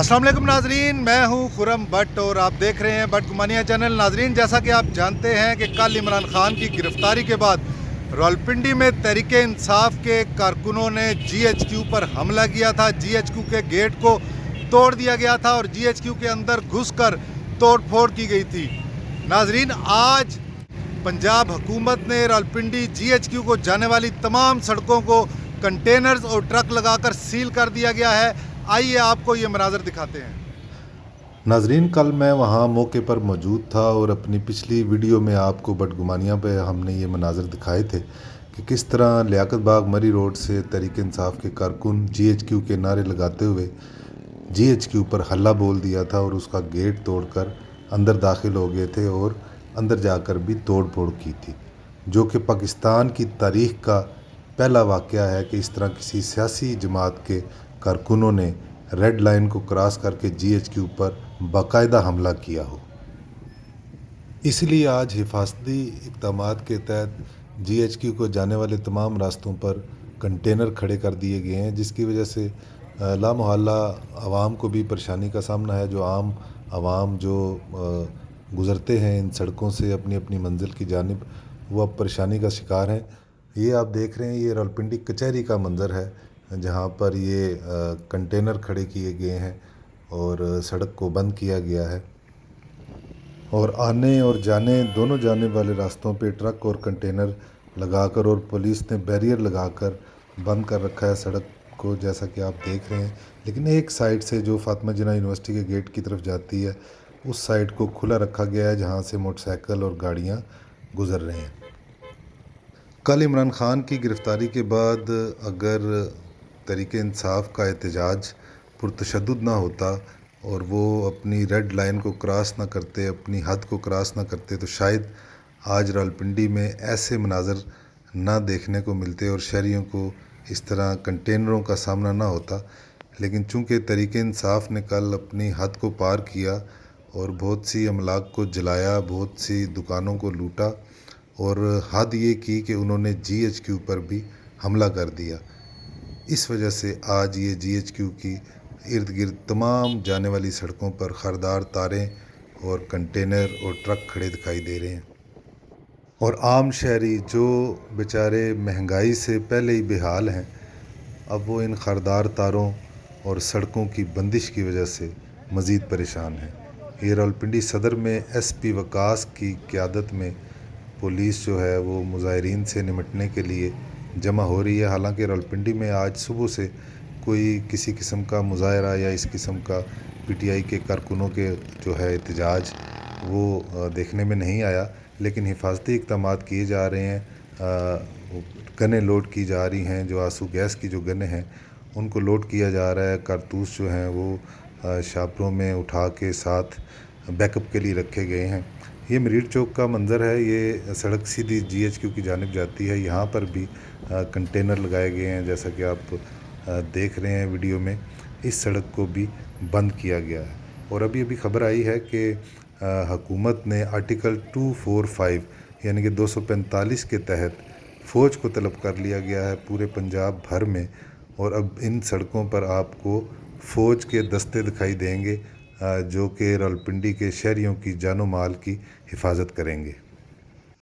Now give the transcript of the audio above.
अस्सलाम वालेकुम नाजरीन, मैं हूं खुरम भट्ट और आप देख रहे हैं भट्ट गुमानिया चैनल। नाजरीन, जैसा कि आप जानते हैं कि कल इमरान खान की गिरफ्तारी के बाद रावलपिंडी में तहरीक इंसाफ के कारकुनों ने GHQ पर हमला किया था। GHQ के गेट को तोड़ दिया गया था और GHQ के अंदर घुसकर तोड़ फोड़ की गई थी। नाजरीन, आज पंजाब हुकूमत ने रावलपिंडी GHQ को जाने वाली तमाम सड़कों को कंटेनर्स और ट्रक लगाकर सील कर दिया गया है। आइए आपको ये मनाज़र दिखाते हैं। नाजरीन, कल मैं वहाँ मौके पर मौजूद था और अपनी पिछली वीडियो में आपको भट्ट गुमानिया पे हमने ये मनाज़र दिखाए थे कि किस तरह लियाकत बाग मरी रोड से तहरीक इंसाफ के कारकुन GHQ के नारे लगाते हुए GHQ पर हल्ला बोल दिया था और उसका गेट तोड़कर अंदर दाखिल हो गए थे और अंदर जाकर भी तोड़ फोड़ की थी, जो कि पाकिस्तान की तारीख़ का पहला वाक़या है कि इस तरह किसी सियासी जमात के कारकुनों ने रेड लाइन को क्रॉस करके GHQ पर बाकायदा हमला किया हो। इसलिए आज हिफाजती इक़दामात के तहत GHQ को जाने वाले तमाम रास्तों पर कंटेनर खड़े कर दिए गए हैं, जिसकी वजह से लामोहल्ला आवाम को भी परेशानी का सामना है। जो आम आवाम जो गुज़रते हैं इन सड़कों से अपनी अपनी मंजिल की जानिब, वो अब परेशानी का शिकार हैं। ये आप देख रहे हैं, ये रावलपिंडी कचहरी का मंज़र है जहाँ पर ये कंटेनर खड़े किए गए हैं और सड़क को बंद किया गया है और आने और जाने दोनों जाने वाले रास्तों पे ट्रक और कंटेनर लगाकर और पुलिस ने बैरियर लगाकर बंद कर रखा है सड़क को, जैसा कि आप देख रहे हैं। लेकिन एक साइड से जो फातिमा जिन्ना यूनिवर्सिटी के गेट की तरफ जाती है, उस साइड को खुला रखा गया है जहाँ से मोटरसाइकिल और गाड़ियाँ गुज़र रही हैं। कल इमरान खान की गिरफ़्तारी के बाद अगर तहरीक इंसाफ का एहतजाज पुरतशद्दुद ना होता और वो अपनी रेड लाइन को क्रॉस ना करते, अपनी हद को क्रॉस ना करते, तो शायद आज रावलपिंडी में ऐसे मनाज़र ना देखने को मिलते और शहरियों को इस तरह कंटेनरों का सामना ना होता। लेकिन चूँकि तहरीक इंसाफ ने कल अपनी हद को पार किया और बहुत सी अमलाक को जलाया, बहुत सी दुकानों को लूटा और हद ये की कि उन्होंने GHQ पर भी हमला कर दिया, इस वजह से आज ये GHQ की इर्द गिर्द तमाम जाने वाली सड़कों पर खरदार तारें और कंटेनर और ट्रक खड़े दिखाई दे रहे हैं। और आम शहरी जो बेचारे महंगाई से पहले ही बेहाल हैं, अब वो इन खरदार तारों और सड़कों की बंदिश की वजह से मज़ीद परेशान हैं। ये रावलपिंडी सदर में SP वकास की क़यादत में पुलिस जो है वो मुज़ाहिरीन से निमटने के लिए जमा हो रही है। हालांकि रावलपिंडी में आज सुबह से कोई किसी किस्म का मुजाहरा या इस किस्म का PTI के कारकुनों के जो है एहतजाज वो देखने में नहीं आया, लेकिन हिफाजती इक़दामात किए जा रहे हैं। गनें लोड की जा रही हैं, जो आंसू गैस की जो गनें हैं उनको लोड किया जा रहा है। कारतूस जो हैं वो शापरों में उठा के साथ बैकअप के लिए रखे गए हैं। ये मरीर चौक का मंज़र है, ये सड़क सीधी GHQ की जानिब जाती है। यहाँ पर भी कंटेनर लगाए गए हैं, जैसा कि आप देख रहे हैं वीडियो में। इस सड़क को भी बंद किया गया है और अभी खबर आई है कि हुकूमत ने आर्टिकल 245 यानी कि 245 के तहत फ़ौज को तलब कर लिया गया है पूरे पंजाब भर में। और अब इन सड़कों पर आपको फ़ौज के दस्ते दिखाई देंगे जो कि रावलपिंडी के शहरियों की जानो माल की हिफाजत करेंगे।